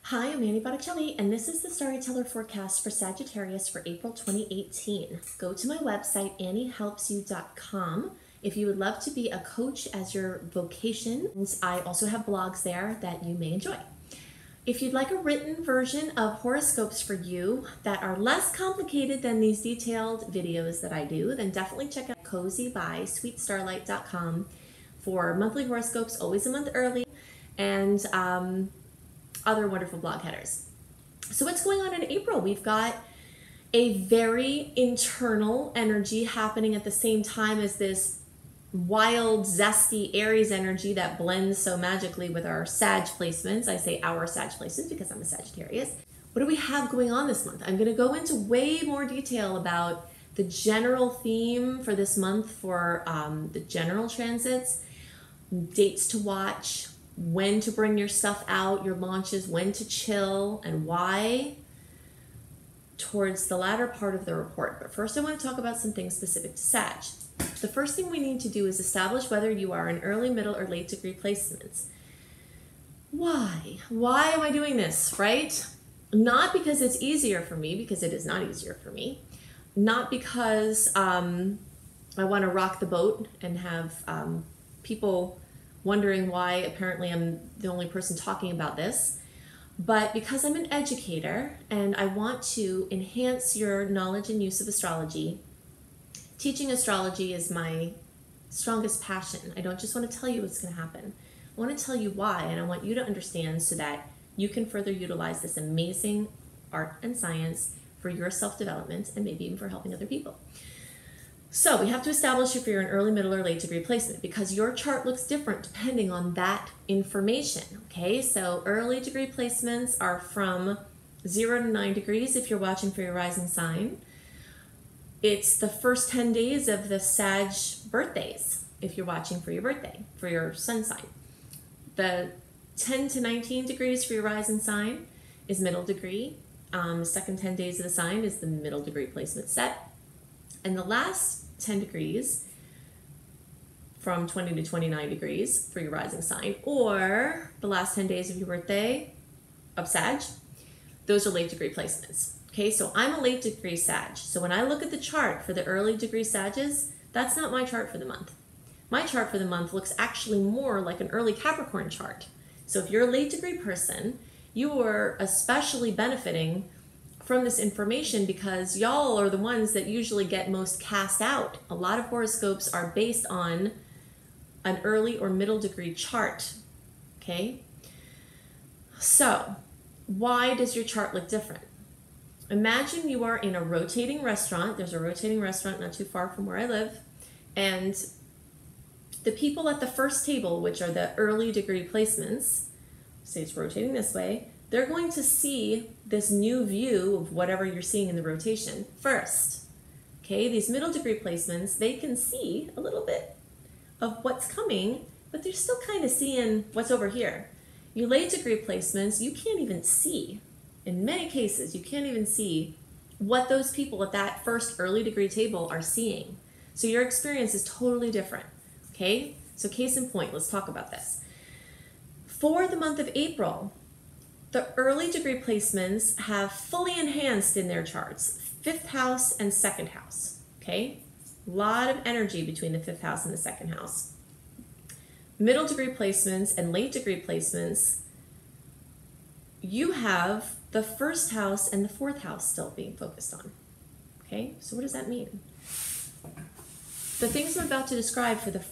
Hi, I'm Annie Botticelli, and this is the Storyteller forecast for Sagittarius for April 2018. Go to my website, anniehelpsyou.com, if you would love to be a coach as your vocation. I also have blogs there that you may enjoy. If you'd like a written version of horoscopes for you that are less complicated than these detailed videos that I do, then definitely check out Cozy by sweetstarlight.com for monthly horoscopes, always a month early, and other wonderful blog headers. So what's going on in April? We've got a very internal energy happening at the same time as this wild, zesty Aries energy that blends so magically with our Sag placements. I say our Sag placements because I'm a Sagittarius. What do we have going on this month? I'm going to go into way more detail about the general theme for this month for the general transits, dates to watch, when to bring your stuff out, your launches, when to chill, and why, towards the latter part of the report. But first I want to talk about some things specific to Sag. The first thing we need to do is establish whether you are in early, middle, or late degree placements. Why? Why am I doing this, right? Not because it's easier for me, because it is not easier for me. Not because I want to rock the boat and have people wondering why apparently I'm the only person talking about this, but because I'm an educator and I want to enhance your knowledge and use of astrology. Teaching astrology is my strongest passion. I don't just want to tell you what's going to happen. I want to tell you why, and I want you to understand so that you can further utilize this amazing art and science for your self-development and maybe even for helping other people. So we have to establish if you're in early, middle, or late degree placement because your chart looks different depending on that information, okay? So early degree placements are from 0 to 9 degrees if you're watching for your rising sign. It's the first 10 days of the Sag birthdays if you're watching for your birthday, for your sun sign. The 10 to 19 degrees for your rising sign is middle degree. Second 10 days of the sign is the middle degree placement set. And the last 10 degrees from 20 to 29 degrees for your rising sign, or the last 10 days of your birthday of Sag, those are late degree placements. Okay, so I'm a late degree Sag. So when I look at the chart for the early degree Sages, that's not my chart for the month. My chart for the month looks actually more like an early Capricorn chart. So if you're a late degree person, you are especially benefiting from this information because y'all are the ones that usually get most cast out. A lot of horoscopes are based on an early or middle degree chart, okay? So why does your chart look different? Imagine you are in a rotating restaurant. There's a rotating restaurant not too far from where I live, and the people at the first table, which are the early degree placements, say it's rotating this way, they're going to see this new view of whatever you're seeing in the rotation first. Okay, these middle degree placements, they can see a little bit of what's coming, but they're still kind of seeing what's over here. You late degree placements, you can't even see. In many cases, you can't even see what those people at that first early degree table are seeing. So your experience is totally different. Okay, so case in point, let's talk about this. For the month of April, the early degree placements have fully enhanced in their charts, 5th house and 2nd house, okay? A lot of energy between the 5th house and the 2nd house. Middle degree placements and late degree placements, you have the 1st house and the 4th house still being focused on, okay? So what does that mean? The things I'm about to describe for the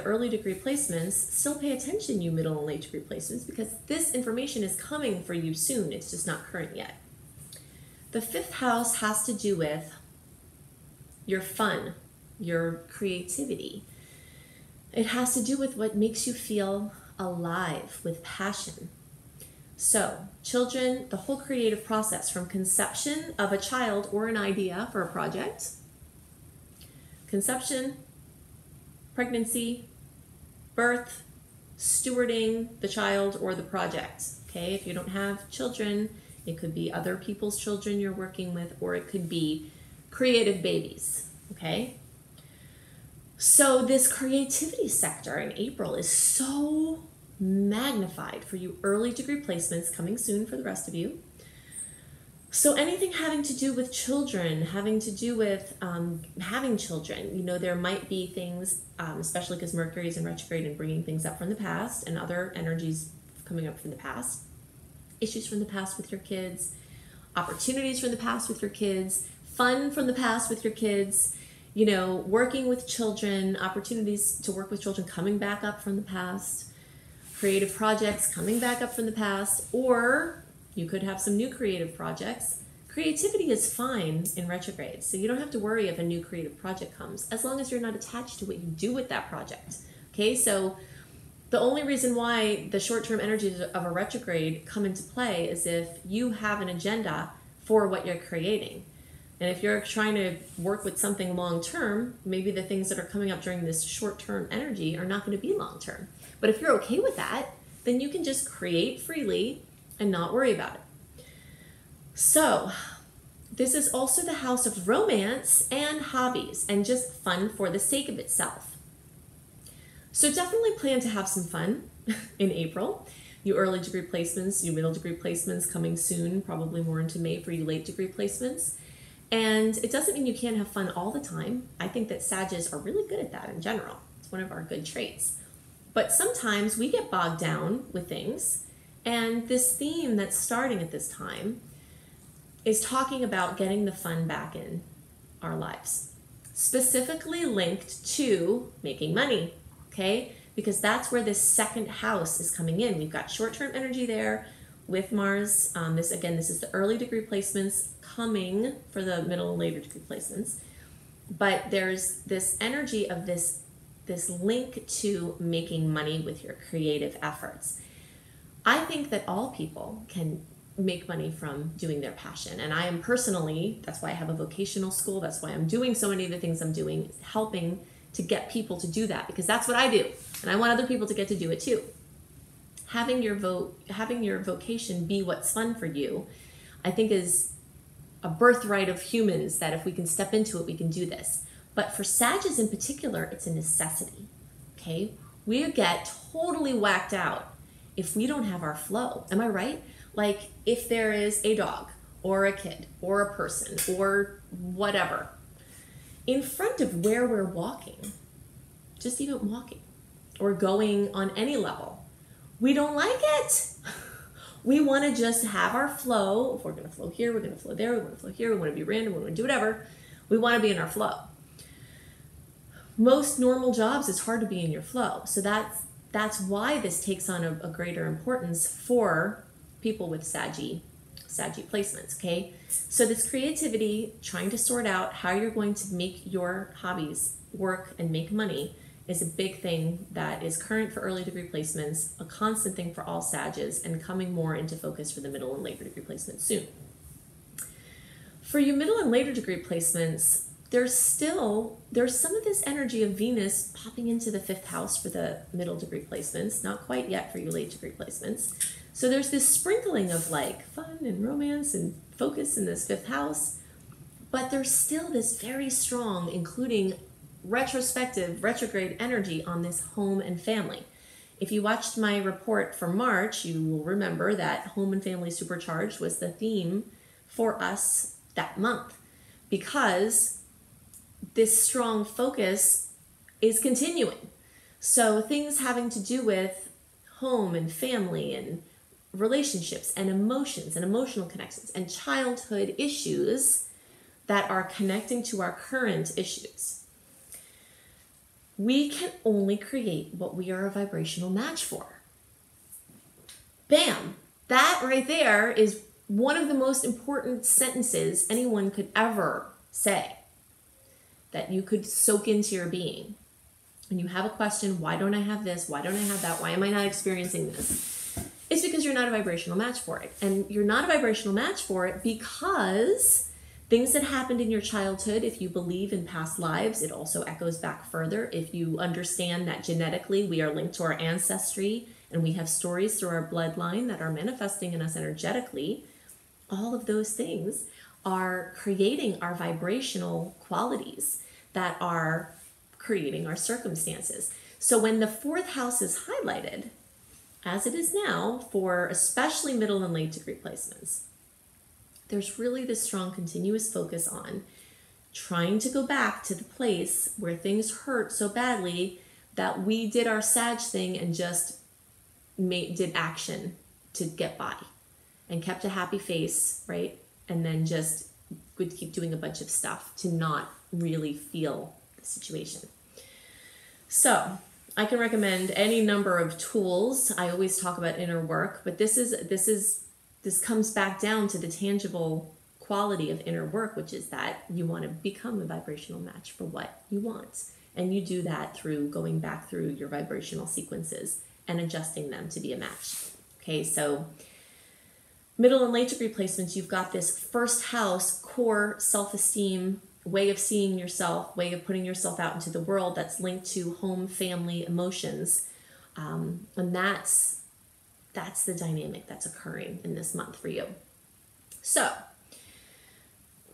early degree placements, still pay attention, you middle and late degree placements, because this information is coming for you soon. It's just not current yet. The 5th house has to do with your fun, your creativity. It has to do with what makes you feel alive with passion. So children, the whole creative process from conception of a child or an idea for a project, conception, pregnancy, birth, stewarding the child or the project, okay? If you don't have children, it could be other people's children you're working with, or it could be creative babies, okay? So this creativity sector in April is so magnified for you early degree placements coming soon for the rest of you. So anything having to do with children, having to do with having children, there might be things, especially because Mercury is in retrograde and bringing things up from the past and other energies coming up from the past, issues from the past with your kids, opportunities from the past with your kids, fun from the past with your kids, working with children, opportunities to work with children coming back up from the past, creative projects coming back up from the past, or you could have some new creative projects. Creativity is fine in retrograde, so you don't have to worry if a new creative project comes, as long as you're not attached to what you do with that project. Okay, so the only reason why the short-term energies of a retrograde come into play is if you have an agenda for what you're creating. And if you're trying to work with something long-term, maybe the things that are coming up during this short-term energy are not going to be long-term. But if you're okay with that, then you can just create freely and not worry about it. So this is also the house of romance and hobbies and just fun for the sake of itself. So definitely plan to have some fun in April. You early degree placements, you middle degree placements coming soon, probably more into May for you late degree placements. And it doesn't mean you can't have fun all the time. I think that Sagittarius are really good at that in general. It's one of our good traits. But sometimes we get bogged down with things. And this theme that's starting at this time is talking about getting the fun back in our lives, specifically linked to making money, okay? Because that's where this second house is coming in. We've got short-term energy there with Mars. This is the early degree placements coming for the middle and later degree placements. But there's this energy of this link to making money with your creative efforts. I think that all people can make money from doing their passion. And I am personally, that's why I have a vocational school. That's why I'm doing so many of the things I'm doing, helping to get people to do that, because that's what I do. And I want other people to get to do it too. Having your vocation be what's fun for you, I think is a birthright of humans, that if we can step into it, we can do this. But for Sagittarius in particular, it's a necessity, okay? We get totally whacked out if we don't have our flow. Am I right? Like if there is a dog or a kid or a person or whatever in front of where we're walking, just even walking or going on any level, we don't like it. We want to just have our flow. If we're going to flow here, we're going to flow there, we want to flow here, we want to be random, we want to do whatever. We want to be in our flow. Most normal jobs, it's hard to be in your flow. So that's why this takes on a greater importance for people with Saggy placements, okay? So this creativity, trying to sort out how you're going to make your hobbies work and make money, is a big thing that is current for early degree placements, a constant thing for all Sagittarius, and coming more into focus for the middle and later degree placements soon. For you middle and later degree placements, there's some of this energy of Venus popping into the 5th house for the middle degree placements, not quite yet for you late degree placements. So there's this sprinkling of like fun and romance and focus in this 5th house, but there's still this very strong, including retrospective retrograde energy on this home and family. If you watched my report for March, you will remember that home and family supercharged was the theme for us that month, because this strong focus is continuing. So things having to do with home and family and relationships and emotions and emotional connections and childhood issues that are connecting to our current issues. We can only create what we are a vibrational match for. Bam! That right there is one of the most important sentences anyone could ever say, that you could soak into your being. When you have a question, why don't I have this? Why don't I have that? Why am I not experiencing this? It's because you're not a vibrational match for it. And you're not a vibrational match for it because things that happened in your childhood, if you believe in past lives, it also echoes back further. If you understand that genetically we are linked to our ancestry and we have stories through our bloodline that are manifesting in us energetically, all of those things are creating our vibrational qualities that are creating our circumstances. So when the 4th house is highlighted, as it is now for especially middle and late degree placements, there's really this strong continuous focus on trying to go back to the place where things hurt so badly that we did our Sag thing and just did action to get by and kept a happy face, right? And then just would keep doing a bunch of stuff to not really feel the situation. So I can recommend any number of tools. I always talk about inner work, but this comes back down to the tangible quality of inner work, which is that you want to become a vibrational match for what you want. And you do that through going back through your vibrational sequences and adjusting them to be a match. Okay, so middle and late degree placements, you've got this first house, core self-esteem, way of seeing yourself, way of putting yourself out into the world that's linked to home, family, emotions. And that's the dynamic that's occurring in this month for you. So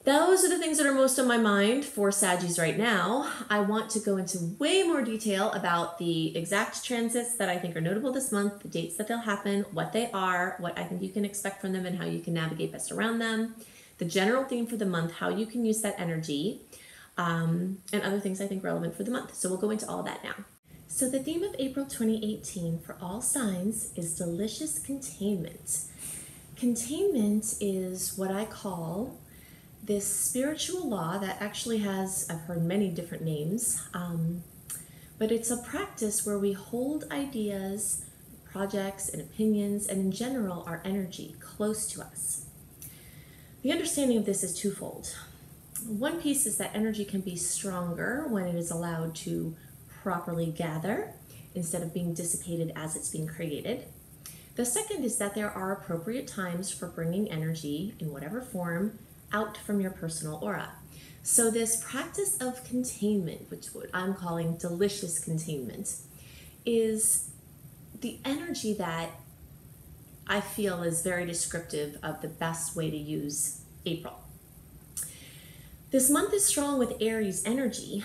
those are the things that are most on my mind for Saggies right now. I want to go into way more detail about the exact transits that I think are notable this month, the dates that they'll happen, what they are, what I think you can expect from them, and how you can navigate best around them, the general theme for the month, how you can use that energy, and other things I think relevant for the month. So we'll go into all that now. So the theme of April 2018 for all signs is delicious containment. Containment is what I call this spiritual law that actually has, I've heard many different names, but it's a practice where we hold ideas, projects, and opinions, and in general, our energy close to us. The understanding of this is twofold. One piece is that energy can be stronger when it is allowed to properly gather instead of being dissipated as it's being created. The second is that there are appropriate times for bringing energy in whatever form out from your personal aura. So this practice of containment, which what I'm calling delicious containment, is the energy that I feel is very descriptive of the best way to use April. This month is strong with Aries energy,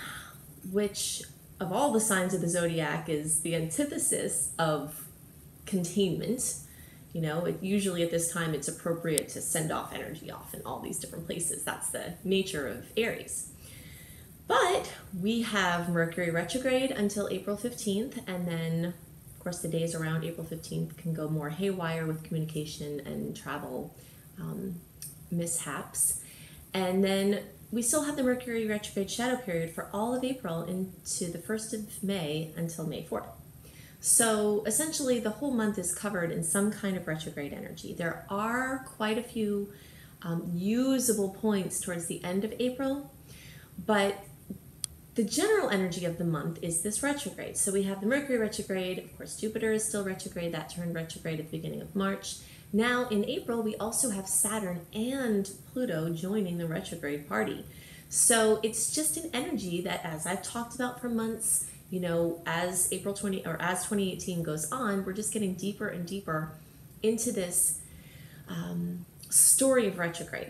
which of all the signs of the zodiac is the antithesis of containment. You know, usually at this time it's appropriate to send off energy off in all these different places. That's the nature of Aries. But we have Mercury retrograde until April 15th, and then, of course, the days around April 15th can go more haywire with communication and travel mishaps. And then we still have the Mercury retrograde shadow period for all of April into the 1st of May until May 4th. So essentially the whole month is covered in some kind of retrograde energy. There are quite a few usable points towards the end of April, but the general energy of the month is this retrograde. So we have the Mercury retrograde, of course Jupiter is still retrograde, that turned retrograde at the beginning of March. Now in April we also have Saturn and Pluto joining the retrograde party. So it's just an energy that, as I've talked about for months, you know, as as 2018 goes on, we're just getting deeper and deeper into this story of retrograde.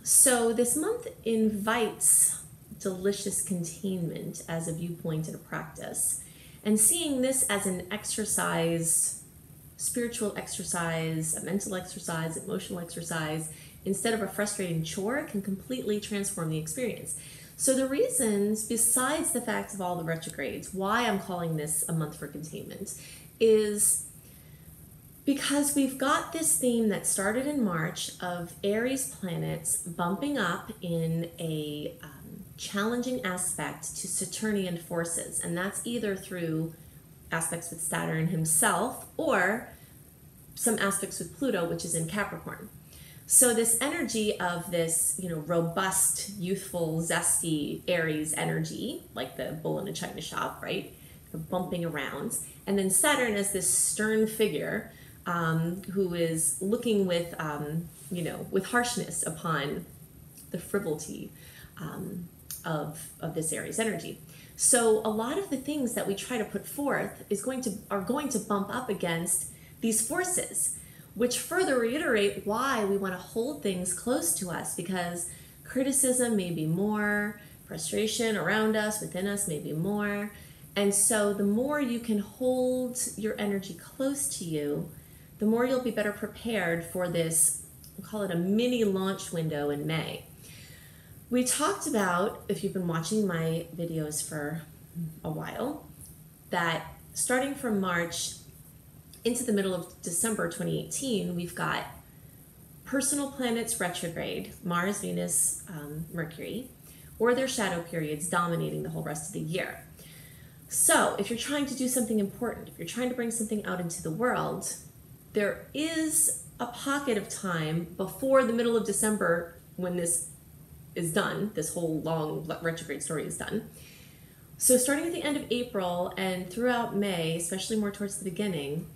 So this month invites delicious containment as a viewpoint and a practice, and seeing this as an exercise, spiritual exercise, a mental exercise, emotional exercise, instead of a frustrating chore, can completely transform the experience. So the reasons, besides the fact of all the retrogrades, why I'm calling this a month for containment is because we've got this theme that started in March of Aries planets bumping up in a challenging aspect to Saturnian forces. And that's either through aspects with Saturn himself or some aspects with Pluto, which is in Capricorn. So this energy of this, you know, robust, youthful, zesty Aries energy, like the bull in a china shop, right? Bumping around. And then Saturn as this stern figure who is looking with, you know, with harshness upon the frivolity of this Aries energy. So a lot of the things that we try to put forth are going to bump up against these forces, which further reiterate why we want to hold things close to us, because criticism may be more, frustration around us, within us may be more, And so the more you can hold your energy close to you, the more you'll be better prepared for this, we'll call it a mini launch window in May. We talked about, if you've been watching my videos for a while, that starting from March into the middle of December 2018, we've got personal planets retrograde, Mars, Venus, Mercury, or their shadow periods dominating the whole rest of the year. So if you're trying to do something important, if you're trying to bring something out into the world, there is a pocket of time before the middle of December when this is done, this whole long retrograde story is done. So starting at the end of April and throughout May, especially more towards the beginning,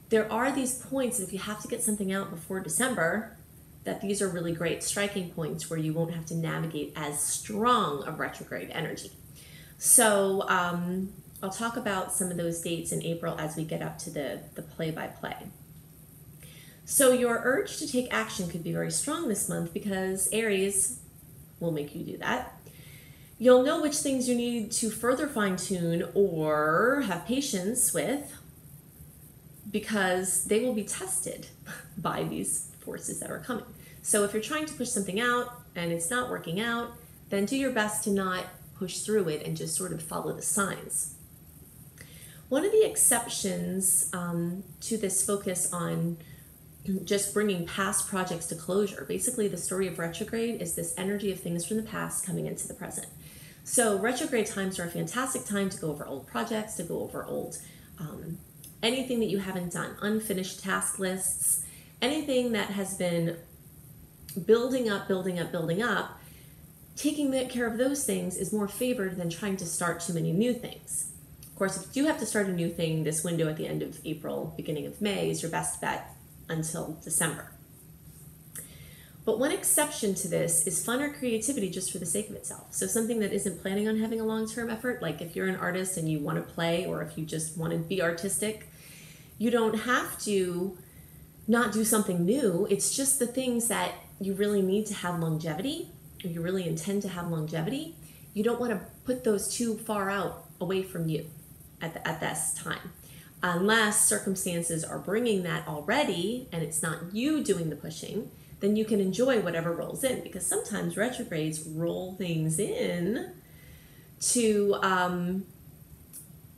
there are these points that if you have to get something out before December, that these are really great striking points where you won't have to navigate as strong of retrograde energy. So I'll talk about some of those dates in April as we get up to the play-by-play. So your urge to take action could be very strong this month because Aries will make you do that. You'll know which things you need to further fine-tune or have patience with because they will be tested by these forces that are coming. So if you're trying to push something out and it's not working out, then do your best to not push through it and just sort of follow the signs. One of the exceptions to this focus on just bringing past projects to closure, basically the story of retrograde is this energy of things from the past coming into the present. So retrograde times are a fantastic time to go over old projects, to go over old anything that you haven't done, unfinished task lists, anything that has been building up, taking care of those things is more favored than trying to start too many new things. Of course, if you do have to start a new thing, this window at the end of April, beginning of May is your best bet until December. But one exception to this is fun or creativity just for the sake of itself. So something that isn't planning on having a long-term effort, like if you're an artist and you want to play or if you just want to be artistic, you don't have to not do something new. It's just the things that you really need to have longevity, or you really intend to have longevity. You don't want to put those too far out away from you at this time. Unless circumstances are bringing that already and it's not you doing the pushing, then you can enjoy whatever rolls in, because sometimes retrogrades roll things in to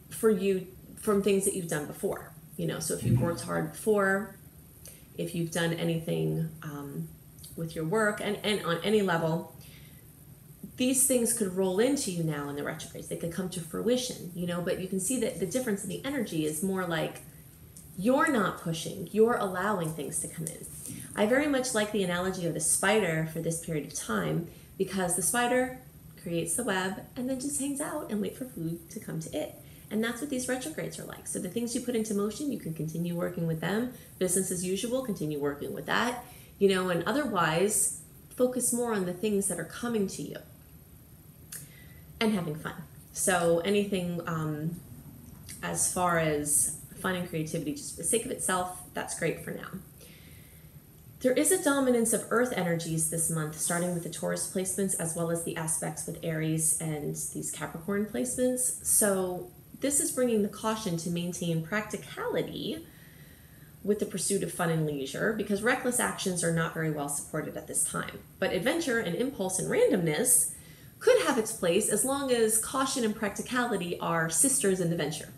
for you from things that you've done before. You know, so if you've worked hard before, if you've done anything with your work and on any level, these things could roll into you now in the retrogrades. They could come to fruition, you know, but you can see that the difference in the energy is more like you're not pushing, you're allowing things to come in. I very much like the analogy of the spider for this period of time, because the spider creates the web and then just hangs out and wait for food to come to it. And that's what these retrogrades are like. So the things you put into motion, you can continue working with them. Business as usual, continue working with that, you know, and otherwise focus more on the things that are coming to you and having fun. So anything as far as fun and creativity, just for the sake of itself, that's great for now. There is a dominance of earth energies this month, starting with the Taurus placements as well as the aspects with Aries and these Capricorn placements. So this is bringing the caution to maintain practicality with the pursuit of fun and leisure, because reckless actions are not very well supported at this time. But adventure and impulse and randomness could have its place as long as caution and practicality are sisters in the venture.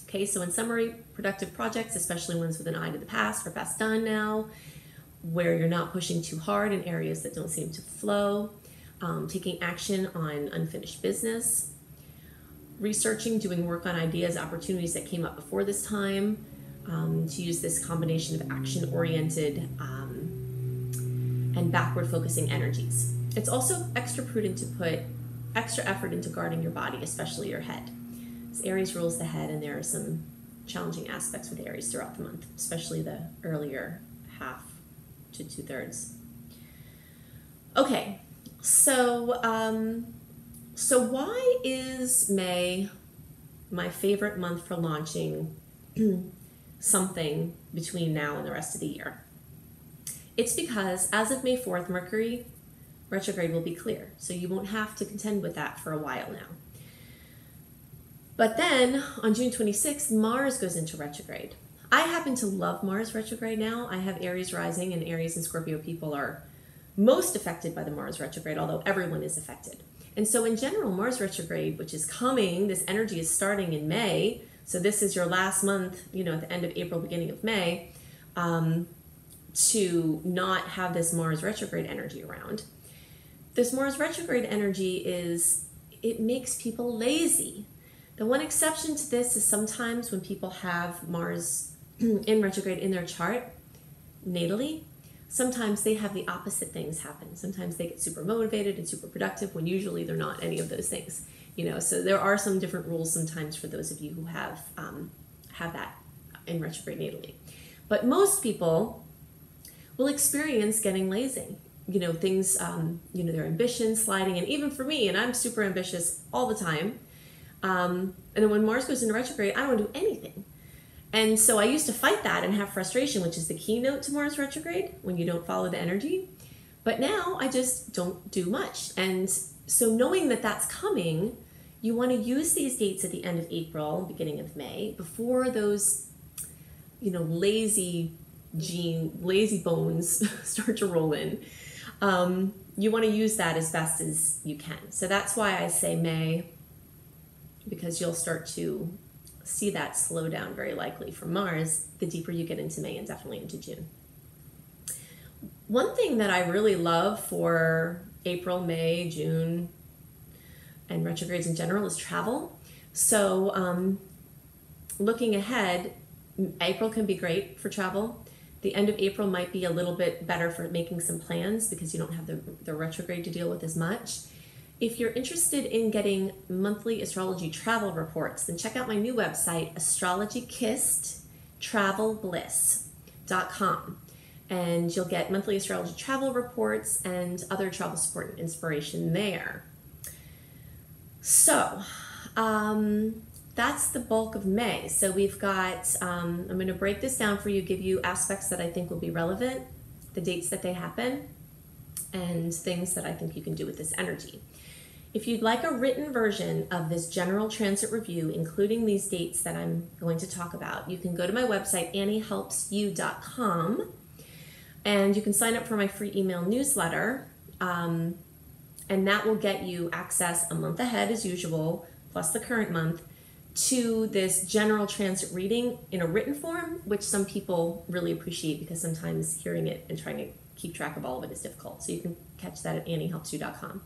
Okay, so in summary, productive projects, especially ones with an eye to the past, are best done now, where you're not pushing too hard in areas that don't seem to flow, taking action on unfinished business, researching, doing work on ideas, opportunities that came up before this time, to use this combination of action-oriented and backward-focusing energies. It's also extra prudent to put extra effort into guarding your body, especially your head. Aries rules the head, and there are some challenging aspects with Aries throughout the month, especially the earlier half to 2/3. Okay, so why is May my favorite month for launching something between now and the rest of the year? It's because as of May 4th, Mercury retrograde will be clear, so you won't have to contend with that for a while now. But then on June 26th, Mars goes into retrograde. I happen to love Mars retrograde now. I have Aries rising, and Aries and Scorpio people are most affected by the Mars retrograde, although everyone is affected. And so in general, Mars retrograde, which is coming, this energy is starting in May. So this is your last month, at the end of April, beginning of May, to not have this Mars retrograde energy around. This Mars retrograde energy it makes people lazy. The one exception to this is sometimes when people have Mars in retrograde in their chart, natally, sometimes they have the opposite things happen. Sometimes they get super motivated and super productive when usually they're not any of those things. So there are some different rules sometimes for those of you who have that in retrograde natally. But most people will experience getting lazy. Things, their ambition sliding, and even for me, and I'm super ambitious all the time. And then when Mars goes into retrograde, I don't want to do anything. And so I used to fight that and have frustration, which is the keynote to Mars retrograde, when you don't follow the energy. But now I just don't do much. And so knowing that that's coming, you want to use these dates at the end of April, beginning of May, before those, lazy bones start to roll in. You want to use that as best as you can. So that's why I say May, because you'll start to see that slow down very likely from Mars the deeper you get into May and definitely into June. One thing that I really love for April, May, June, and retrogrades in general is travel. So looking ahead, April can be great for travel. The end of April might be a little bit better for making some plans because you don't have the retrograde to deal with as much. If you're interested in getting monthly astrology travel reports, then check out my new website, astrologykissedtravelbliss.com. And you'll get monthly astrology travel reports and other travel support and inspiration there. So that's the bulk of May. So we've got, I'm going to break this down for you, give you aspects that I think will be relevant, the dates that they happen, and things that I think you can do with this energy. If you'd like a written version of this general transit review, including these dates that I'm going to talk about, you can go to my website, anniehelpsyou.com, and you can sign up for my free email newsletter, and that will get you access a month ahead as usual, plus the current month, to this general transit reading in a written form, which some people really appreciate because sometimes hearing it and trying to keep track of all of it is difficult. So you can catch that at anniehelpsyou.com.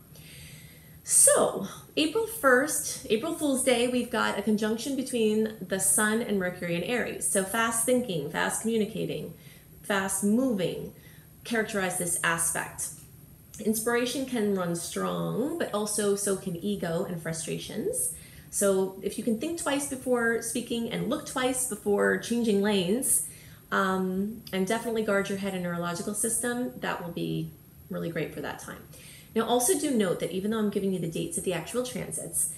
So, April 1st, April Fool's Day, we've got a conjunction between the Sun and Mercury in Aries. So fast thinking, fast communicating, fast moving characterize this aspect. Inspiration can run strong, but also so can ego and frustrations. So if you can think twice before speaking and look twice before changing lanes, and definitely guard your head and neurological system, that will be really great for that time. Now, also do note that even though I'm giving you the dates of the actual transits,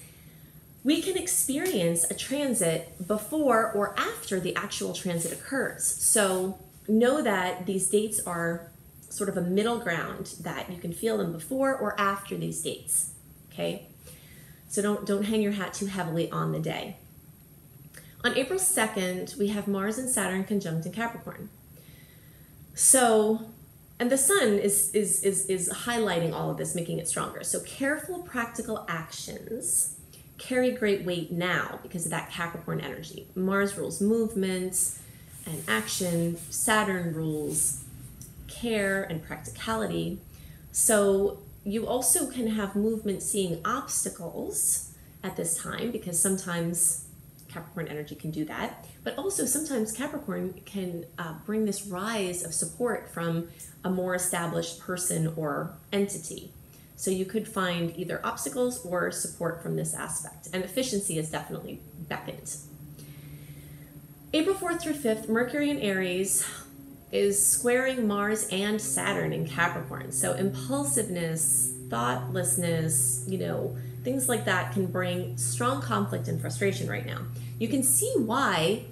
we can experience a transit before or after the actual transit occurs. So know that these dates are sort of a middle ground, that you can feel them before or after these dates, okay? So don't hang your hat too heavily on the day. On April 2nd, we have Mars and Saturn conjunct in Capricorn. So, and the Sun is highlighting all of this, making it stronger. So careful, practical actions carry great weight now because of that Capricorn energy. Mars rules movement and action. Saturn rules care and practicality. So you also can have movement seeing obstacles at this time because sometimes Capricorn energy can do that. But also sometimes Capricorn can bring this rise of support from a more established person or entity. So you could find either obstacles or support from this aspect. And efficiency is definitely beckoned. April 4th through 5th, Mercury in Aries is squaring Mars and Saturn in Capricorn. So impulsiveness, thoughtlessness, things like that can bring strong conflict and frustration right now. You can see why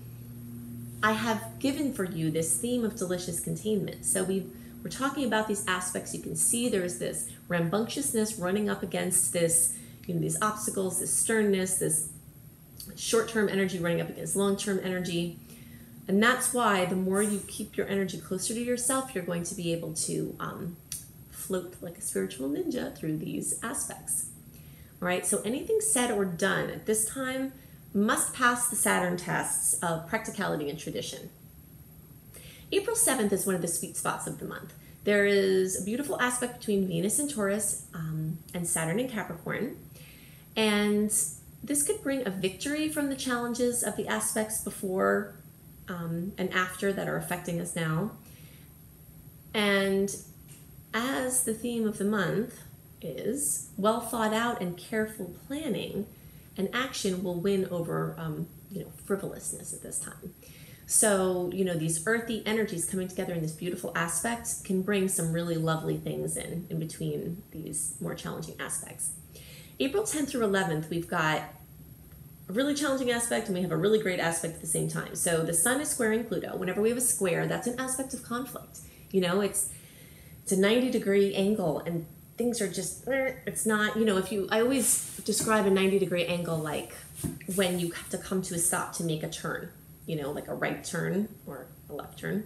I have given for you this theme of delicious containment. So we're talking about these aspects. You can see there's this rambunctiousness running up against this, these obstacles, this sternness, this short-term energy running up against long-term energy. And that's why the more you keep your energy closer to yourself, you're going to be able to float like a spiritual ninja through these aspects. All right, so anything said or done at this time must pass the Saturn tests of practicality and tradition. April 7th is one of the sweet spots of the month. There is a beautiful aspect between Venus and Taurus and Saturn in Capricorn. And this could bring a victory from the challenges of the aspects before and after that are affecting us now. And as the theme of the month is well thought out and careful planning, and action will win over frivolousness at this time. So, these earthy energies coming together in this beautiful aspect can bring some really lovely things in between these more challenging aspects. April 10th through 11th, we've got a really challenging aspect and we have a really great aspect at the same time. So the sun is squaring Pluto. Whenever we have a square, that's an aspect of conflict. It's a 90-degree angle and things are just, it's not, I always describe a 90-degree angle like when you have to come to a stop to make a turn, like a right turn or a left turn.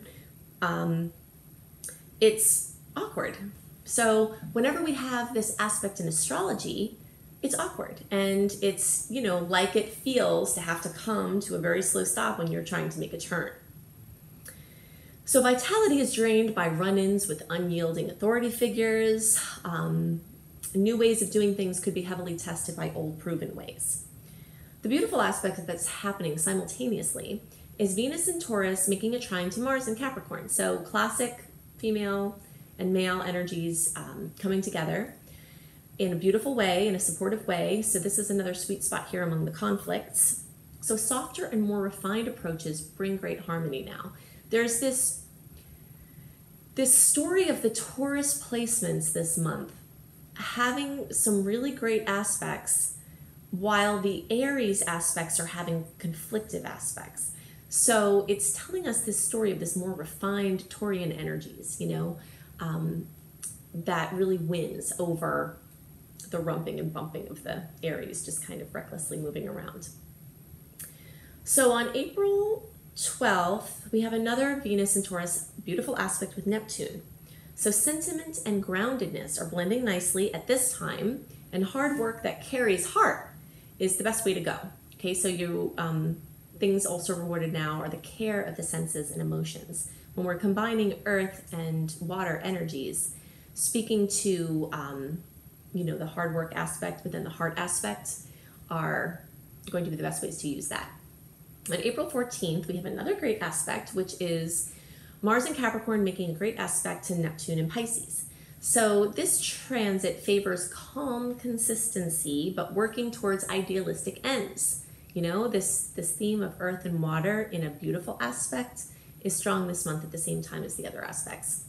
It's awkward. So whenever we have this aspect in astrology, it's awkward. And it's, like it feels to have to come to a very slow stop when you're trying to make a turn. So vitality is drained by run-ins with unyielding authority figures. New ways of doing things could be heavily tested by old proven ways. The beautiful aspect that's happening simultaneously is Venus in Taurus making a trine to Mars in Capricorn. So classic female and male energies coming together in a beautiful way, in a supportive way. So this is another sweet spot here among the conflicts. So softer and more refined approaches bring great harmony now. There's this story of the Taurus placements this month having some really great aspects while the Aries aspects are having conflictive aspects. So it's telling us this story of this more refined Taurian energies, that really wins over the rumping and bumping of the Aries, just kind of recklessly moving around. So on April 12th, we have another Venus in Taurus beautiful aspect with Neptune. So sentiment and groundedness are blending nicely at this time, and hard work that carries heart is the best way to go. Okay, so things also rewarded now are the care of the senses and emotions. When we're combining earth and water energies, speaking to the hard work aspect within the heart aspect are going to be the best ways to use that. On April 14th, we have another great aspect, which is Mars in Capricorn making a great aspect to Neptune in Pisces. So this transit favors calm consistency, but working towards idealistic ends. This theme of earth and water in a beautiful aspect is strong this month at the same time as the other aspects.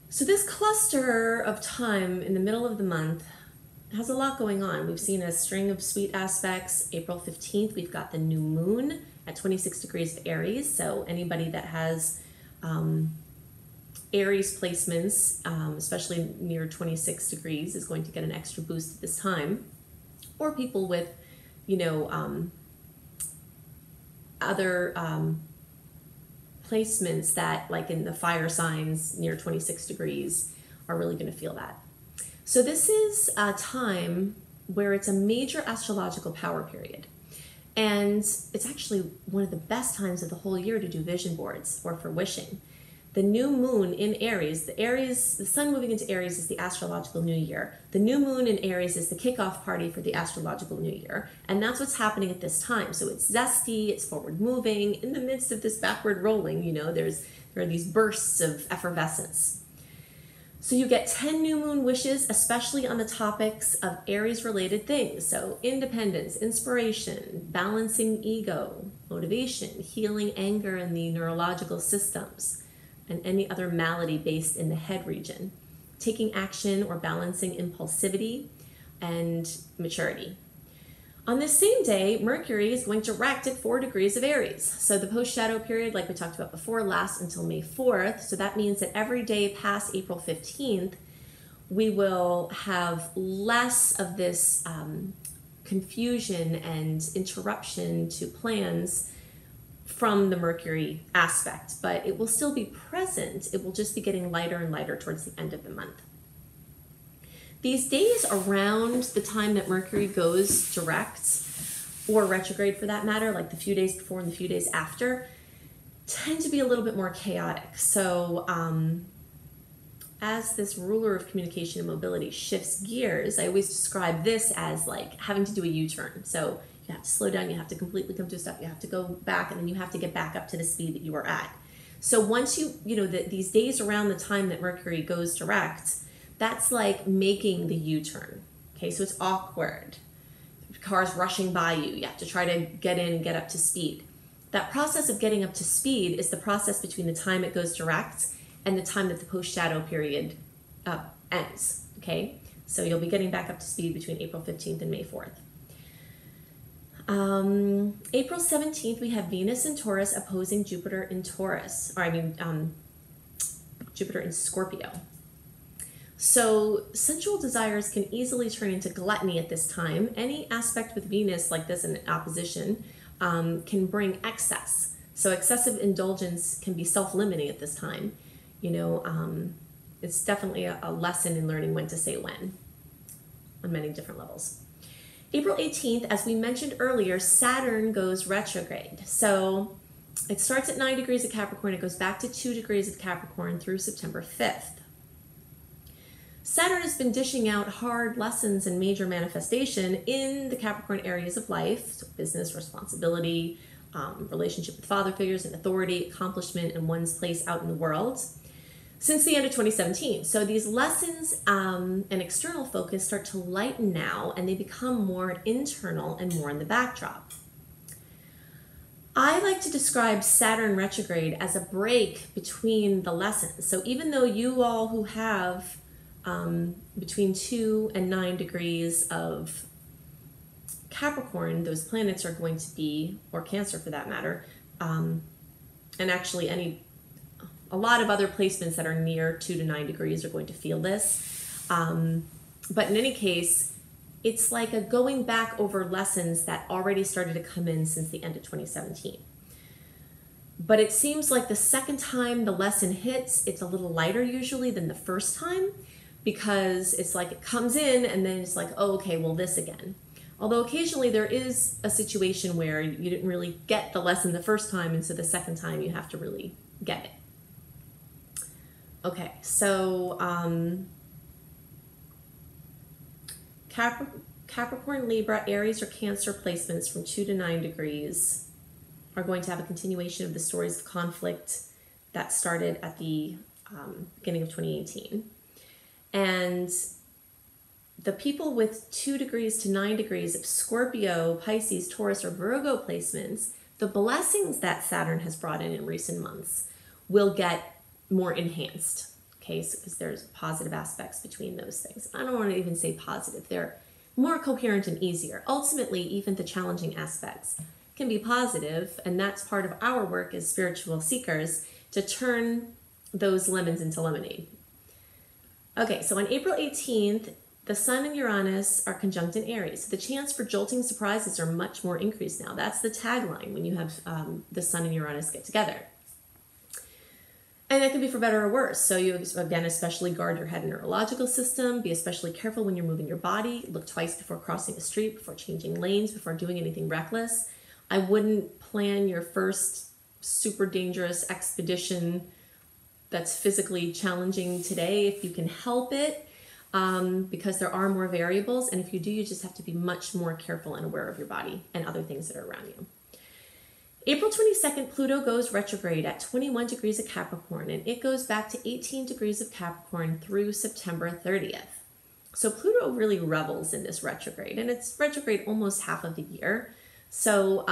So this cluster of time in the middle of the month has a lot going on. We've seen a string of sweet aspects. April 15th, we've got the new moon at 26 degrees of Aries. So anybody that has Aries placements, especially near 26 degrees, is going to get an extra boost at this time. Or people with, other placements that, like in the fire signs near 26 degrees, are really going to feel that. So this is a time where it's a major astrological power period. And it's actually one of the best times of the whole year to do vision boards or for wishing. The new moon in Aries, the sun moving into Aries is the astrological new year. The new moon in Aries is the kickoff party for the astrological new year. And that's what's happening at this time. So it's zesty, it's forward moving. In the midst of this backward rolling, there are these bursts of effervescence. So you get 10 new moon wishes, especially on the topics of Aries related things. So independence, inspiration, balancing ego, motivation, healing anger in the neurological systems, and any other malady based in the head region, taking action or balancing impulsivity and maturity. On this same day, Mercury is going direct at 4 degrees of Aries. So the post-shadow period, like we talked about before, lasts until May 4th. So that means that every day past April 15th, we will have less of this confusion and interruption to plans from the Mercury aspect, but it will still be present. It will just be getting lighter and lighter towards the end of the month. These days around the time that Mercury goes direct, or retrograde for that matter, like the few days before and the few days after, tend to be a little bit more chaotic. So as this ruler of communication and mobility shifts gears, I always describe this as like having to do a U-turn. So you have to slow down, you have to completely come to a stop, you have to go back, and then you have to get back up to the speed that you were at. So once these days around the time that Mercury goes direct, that's like making the U-turn. Okay, so it's awkward. Cars rushing by you. You have to try to get in and get up to speed. That process of getting up to speed is the process between the time it goes direct and the time that the post-shadow period ends. Okay, so you'll be getting back up to speed between April 15th and May 4th. April 17th, we have Venus in Taurus opposing Jupiter in Taurus, Jupiter in Scorpio. So sensual desires can easily turn into gluttony at this time. Any aspect with Venus like this in opposition can bring excess. So excessive indulgence can be self-limiting at this time. It's definitely a lesson in learning when to say when on many different levels. April 18th, as we mentioned earlier, Saturn goes retrograde. So it starts at 9 degrees of Capricorn. It goes back to 2 degrees of Capricorn through September 5th. Saturn has been dishing out hard lessons and major manifestation in the Capricorn areas of life, so business, responsibility, relationship with father figures and authority, accomplishment, and one's place out in the world since the end of 2017. So these lessons and external focus start to lighten now, and they become more internal and more in the backdrop. I like to describe Saturn retrograde as a break between the lessons. So even though you all who have between 2 and 9 degrees of Capricorn, those planets are going to be, or Cancer for that matter, and actually a lot of other placements that are near 2 to 9 degrees are going to feel this. But in any case, it's like a going back over lessons that already started to come in since the end of 2017. But it seems like the second time the lesson hits, it's a little lighter usually than the first time, because it's like it comes in and then it's like, oh, okay, well, this again. Although occasionally there is a situation where you didn't really get the lesson the first time, and so the second time you have to really get it. Okay, so Capricorn, Libra, Aries, or Cancer placements from 2 to 9 degrees are going to have a continuation of the stories of conflict that started at the beginning of 2018. And the people with 2 degrees to 9 degrees of Scorpio, Pisces, Taurus, or Virgo placements, the blessings that Saturn has brought in recent months will get more enhanced. Okay, so because there's positive aspects between those things. I don't want to even say positive. They're more coherent and easier. Ultimately, even the challenging aspects can be positive, and that's part of our work as spiritual seekers, to turn those lemons into lemonade. Okay, so on April 18th, the Sun and Uranus are conjunct in Aries. So the chance for jolting surprises are much more increased now. That's the tagline when you have the Sun and Uranus get together. And that can be for better or worse. So you, again, especially guard your head and neurological system. Be especially careful when you're moving your body. Look twice before crossing a street, before changing lanes, before doing anything reckless. I wouldn't plan your first super dangerous expedition that's physically challenging today if you can help it, because there are more variables. And if you do, you just have to be much more careful and aware of your body and other things that are around you. April 22nd, Pluto goes retrograde at 21 degrees of Capricorn, and it goes back to 18 degrees of Capricorn through September 30th. So Pluto really revels in this retrograde, and it's retrograde almost half of the year. So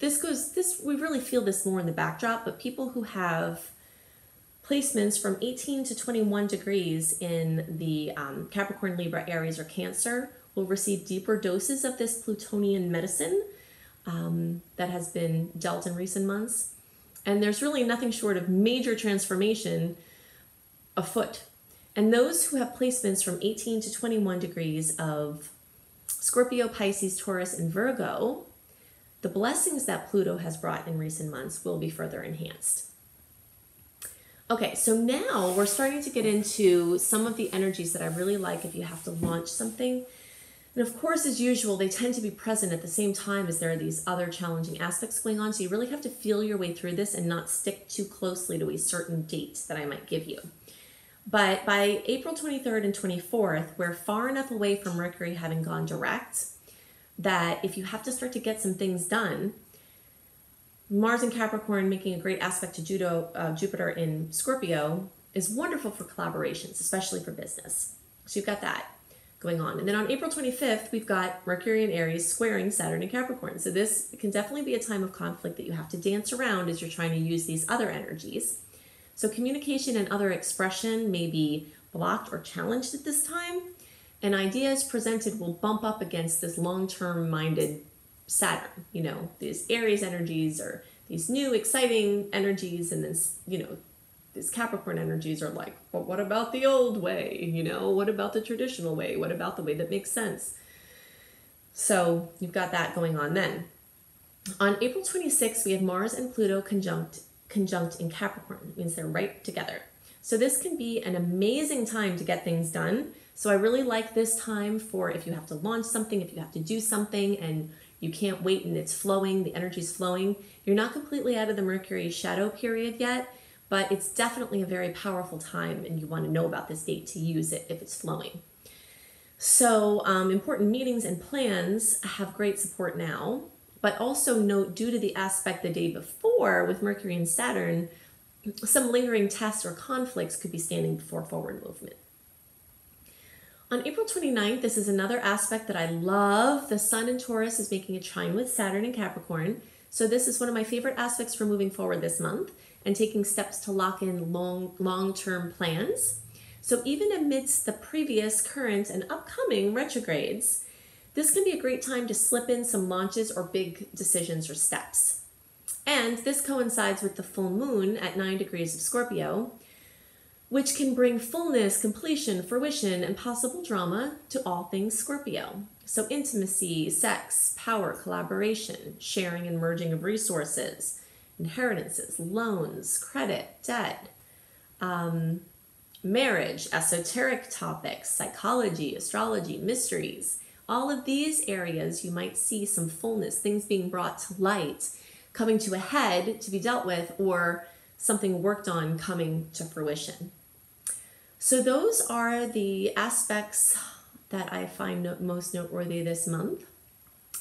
we really feel this more in the backdrop, but people who have placements from 18 to 21 degrees in the Capricorn, Libra, Aries, or Cancer will receive deeper doses of this Plutonian medicine that has been dealt in recent months. And there's really nothing short of major transformation afoot. And those who have placements from 18 to 21 degrees of Scorpio, Pisces, Taurus, and Virgo, the blessings that Pluto has brought in recent months will be further enhanced. Okay, so now we're starting to get into some of the energies that I really like if you have to launch something. And of course, as usual, they tend to be present at the same time as there are these other challenging aspects going on. So you really have to feel your way through this and not stick too closely to a certain date that I might give you. But by April 23rd and 24th, we're far enough away from Mercury having gone direct that if you have to start to get some things done, Mars in Capricorn making a great aspect to Jupiter in Scorpio is wonderful for collaborations, especially for business. So you've got that going on. And then on April 25th, we've got Mercury in Aries squaring Saturn in Capricorn. So this can definitely be a time of conflict that you have to dance around as you're trying to use these other energies. So communication and other expression may be blocked or challenged at this time, and ideas presented will bump up against this long-term minded Saturn, these Aries energies or these new exciting energies, and this, these Capricorn energies are like, but what about the old way? What about the traditional way? What about the way that makes sense? So you've got that going on then. On April 26th, we have Mars and Pluto conjunct in Capricorn. It means they're right together. So this can be an amazing time to get things done. So I really like this time for if you have to launch something, if you have to do something and you can't wait and it's flowing, the energy's flowing. You're not completely out of the Mercury shadow period yet, but it's definitely a very powerful time and you want to know about this date to use it if it's flowing. So important meetings and plans have great support now, but also note due to the aspect the day before with Mercury and Saturn, some lingering tests or conflicts could be standing before forward movement. On April 29th, this is another aspect that I love. The Sun in Taurus is making a trine with Saturn in Capricorn. So this is one of my favorite aspects for moving forward this month and taking steps to lock in long-term plans. So even amidst the previous, current, and upcoming retrogrades, this can be a great time to slip in some launches or big decisions or steps. And this coincides with the full moon at 9 degrees of Scorpio, which can bring fullness, completion, fruition, and possible drama to all things Scorpio. So intimacy, sex, power, collaboration, sharing and merging of resources, inheritances, loans, credit, debt, marriage, esoteric topics, psychology, astrology, mysteries. All of these areas you might see some fullness, things being brought to light, coming to a head to be dealt with, or something worked on coming to fruition. So those are the aspects that I find most noteworthy this month.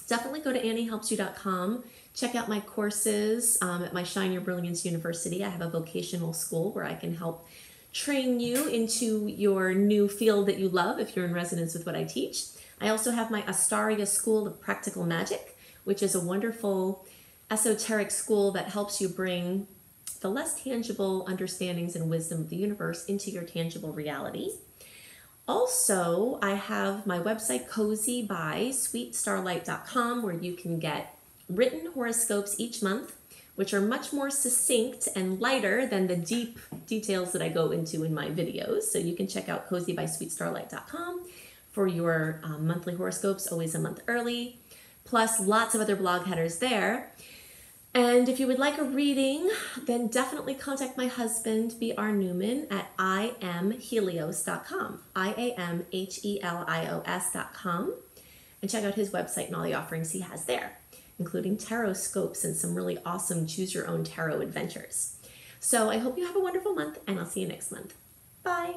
Definitely go to anniehelpsyou.com. Check out my courses at my Shine Your Brilliance University. I have a vocational school where I can help train you into your new field that you love if you're in resonance with what I teach. I also have my Astaria School of Practical Magic, which is a wonderful esoteric school that helps you bring the less tangible understandings and wisdom of the universe into your tangible reality. Also, I have my website, Cozy by SweetStarlight.com, where you can get written horoscopes each month, which are much more succinct and lighter than the deep details that I go into in my videos. So you can check out CozyBySweetStarlight.com for your monthly horoscopes, always a month early, plus lots of other blog headers there. And if you would like a reading, then definitely contact my husband, B.R. Newman, at iamhelios.com, IAMHELIOS.com, and check out his website and all the offerings he has there, including tarot scopes and some really awesome choose-your-own tarot adventures. So I hope you have a wonderful month, and I'll see you next month. Bye!